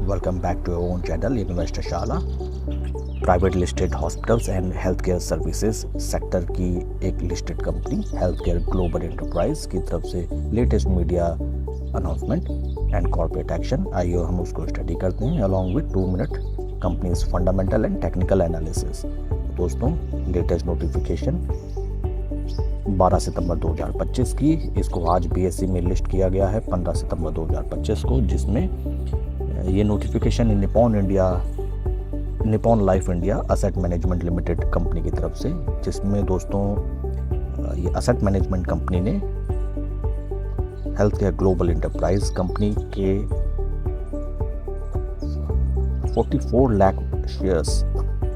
Welcome back to our own channel Investor Shala। Private listed hospitals and health care services sector की एक listed company health care global enterprise की तरफ से latest media announcement and corporate action, आइए हम उसको study करते हैं along with 2 minute companies fundamental and technical analysis. दोस्तों, लेटेस्ट नोटिफिकेशन 12 सितंबर 2025 की, इसको आज बीएसई में लिस्ट किया गया है 15 सितंबर 2025 को, जिसमें ये notification Nippon life India asset management limited company की तरफ से, जिसमें दोस्तों ये असेट मैनेजमेंट कंपनी ने health care global enterprise company के 44 lakh shares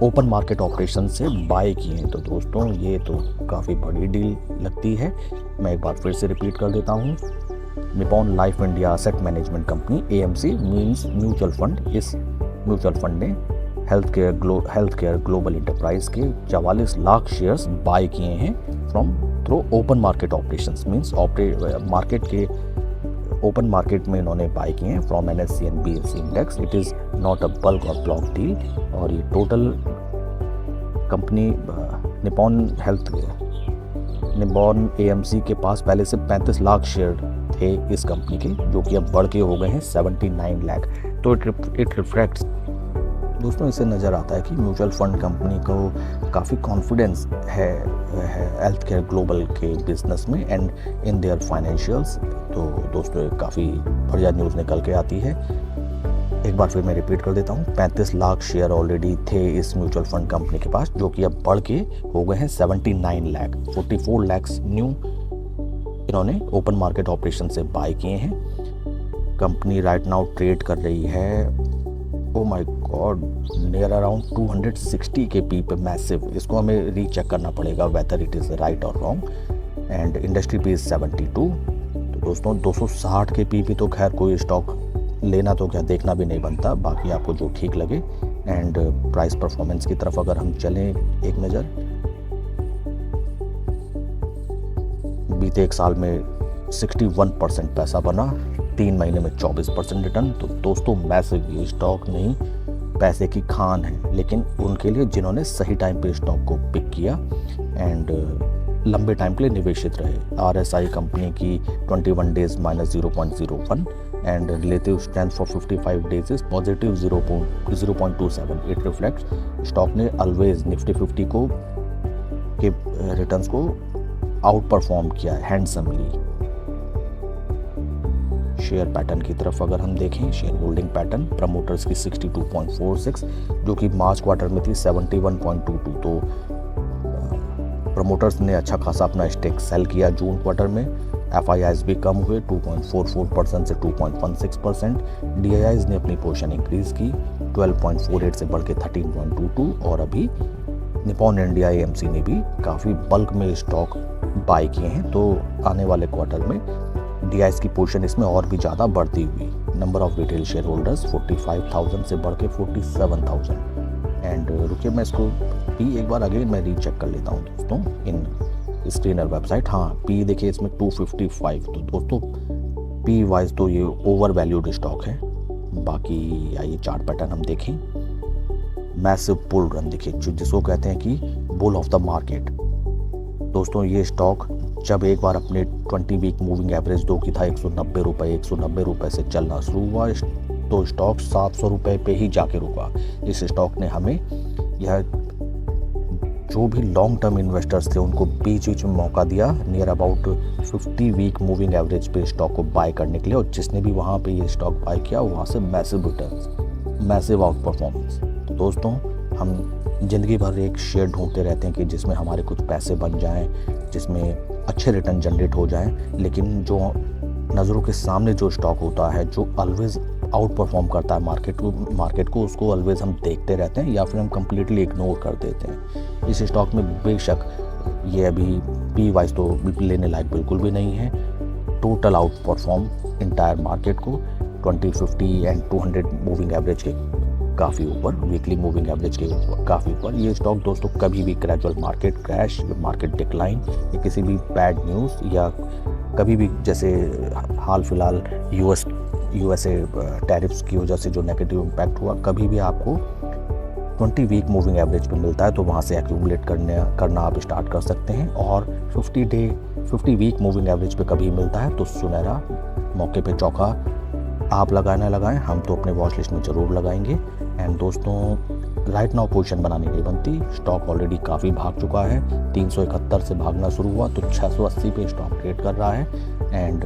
open market operation से बाय किए हैं। तो दोस्तों, ये तो काफ़ी बड़ी डील लगती है। मैं एक बार फिर से रिपीट कर देता हूँ। Nippon life India asset management company AMC means mutual fund. इस म्यूचुअल फंड ने हेल्थ केयर ग्लोबल एंटरप्राइज के 44 लाख शेयर्स बाय किए हैं from through open market operations, means market के ओपन मार्केट में इन्होंने बाय किए हैं from NSE and BSE index. It is not a bulk और ब्लॉक डील। और ये टोटल कंपनी निपॉन AMC के पास पहले से 35 लाख शेयर थे इस कंपनी के, जो कि अब बढ़ के हो गए हैं 79 लाख। तो इट रिफ्लेक्ट्स दोस्तों, इससे नज़र आता है कि म्यूचुअल फंड कंपनी को काफ़ी कॉन्फिडेंस है हेल्थ केयर ग्लोबल के बिजनेस में एंड इन देयर फाइनेंशियल्स। तो दोस्तों, काफ़ी बढ़िया न्यूज़ निकल के आती है। एक बार फिर मैं रिपीट कर देता हूँ, 35 लाख शेयर ऑलरेडी थे इस म्यूचुअल फंड कंपनी के पास, जो कि अब बढ़ के हो गए हैं 79 लाख। 44 लाख न्यू इन्होंने ओपन मार्केट ऑपरेशन से बाय किए हैं। कंपनी राइट नाउ ट्रेड कर रही है, oh my God, near around 260 के पी पे, मैसिव। इसको हमें रीचेक करना पड़ेगा वेदर इट इज़ राइट और रॉन्ग। And industry P 72। तो दोस्तों, 260 के पी पे तो खैर कोई स्टॉक लेना तो क्या देखना भी नहीं बनता, बाकी आपको जो ठीक लगे। एंड प्राइस परफॉर्मेंस की तरफ अगर हम चलें एक नज़र, बीते एक साल में 61% पैसा बना, 3 महीने में 24% रिटर्न। तो दोस्तों, मैसिव, ये स्टॉक नहीं पैसे की खान है, लेकिन उनके लिए जिन्होंने सही टाइम पे स्टॉक को पिक किया एंड लंबे टाइम के लिए निवेशित रहे। RSI कंपनी की 21 days -0.01 and relative strength for 55 days is positive 0.27। It reflects stock ने ऑलवेज निफ्टी 50 को के रिटर्न्स को आउट परफॉर्म किया है हैंडसमली। शेयर पैटर्न की तरफ अगर हम देखें, शेयर होल्डिंग पैटर्न प्रमोटर्स की 62.46, जो कि मार्च क्वार्टर में थी 71.22। तो प्रमोटर्स ने अच्छा खासा अपना स्टेक सेल किया जून क्वार्टर में। FIIs भी कम हुए 2.44% से 2.16%। DIIs ने अपनी पोजीशन इंक्रीज की 12.48 से बढ़ के 13.22। और अभी निपॉन इंडिया AMC ने भी काफ़ी बल्क में स्टॉक बाय किए हैं। तो आने वाले क्वार्टर में DIIs की पोजीशन इसमें और भी ज़्यादा बढ़ती हुई। Number of retail share holders 45,000 से बढ़ के 47,000। एंड रुकिए, मैं इसको पी एक बार अगेन मैं रीचेक कर लेता हूँ दोस्तों इन स्क्रीनर वेबसाइट। हाँ, पी देखिए इसमें 255। तो दोस्तों, पी वाइज तो ये ओवर वैल्यूड स्टॉक है। बाकी आइए चार्ट पैटर्न हम देखें। मैसिव बुल रन देखिए, जिसको कहते हैं कि बुल ऑफ द मार्केट। दोस्तों, ये स्टॉक जब एक बार अपने 20 वीक मूविंग एवरेज 2 की था 190 रुपये से चलना शुरू हुआ, तो स्टॉक 700 रुपये पे ही जाके रुका। इस स्टॉक ने हमें यह जो भी लॉन्ग टर्म इन्वेस्टर्स थे उनको बीच बीच में मौका दिया near about 50 week moving average पे स्टॉक को बाय करने के लिए। और जिसने भी वहाँ पे ये स्टॉक बाय किया, वहाँ से massive returns, massive out performance. तो दोस्तों, हम ज़िंदगी भर एक शेयर ढूंढते रहते हैं कि जिसमें हमारे कुछ पैसे बन जाएं, जिसमें अच्छे रिटर्न जनरेट हो जाएं, लेकिन जो नज़रों के सामने जो स्टॉक होता है, जो ऑलवेज आउट परफॉर्म करता है मार्केट को, उसको ऑलवेज हम देखते रहते हैं या फिर हम कम्प्लीटली इग्नोर कर देते हैं। इस स्टॉक में बेशक ये अभी पी वाइज तो लेने लायक बिल्कुल भी नहीं है। Total out perform entire market को 20, 50 एंड 200 मूविंग एवरेज के काफ़ी ऊपर, वीकली मूविंग एवरेज के काफ़ी ऊपर। ये स्टॉक दोस्तों कभी भी gradual market crash, market decline या किसी भी बैड न्यूज़ या कभी भी, जैसे हाल फिलहाल US यूएसए टैरिफ्स की वजह से जो नेगेटिव इम्पैक्ट हुआ, कभी भी आपको 20 वीक मूविंग एवरेज पे मिलता है तो वहाँ से एक्यूमुलेट करना आप स्टार्ट कर सकते हैं। और 50 वीक मूविंग एवरेज पे कभी मिलता है तो सुनहरा मौके पे चौका आप लगाएं, हम तो अपने वॉच लिस्ट में ज़रूर लगाएंगे। एंड दोस्तों राइट नाउ पोजीशन बनानी नहीं बनती, स्टॉक ऑलरेडी काफ़ी भाग चुका है, 371 से भागना शुरू हुआ तो 680 पे स्टॉक ट्रेड कर रहा है। एंड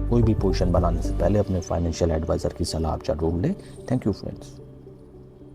कोई भी पोजीशन बनाने से पहले अपने फाइनेंशियल एडवाइज़र की सलाह आप जरूर लें। Thank you friends.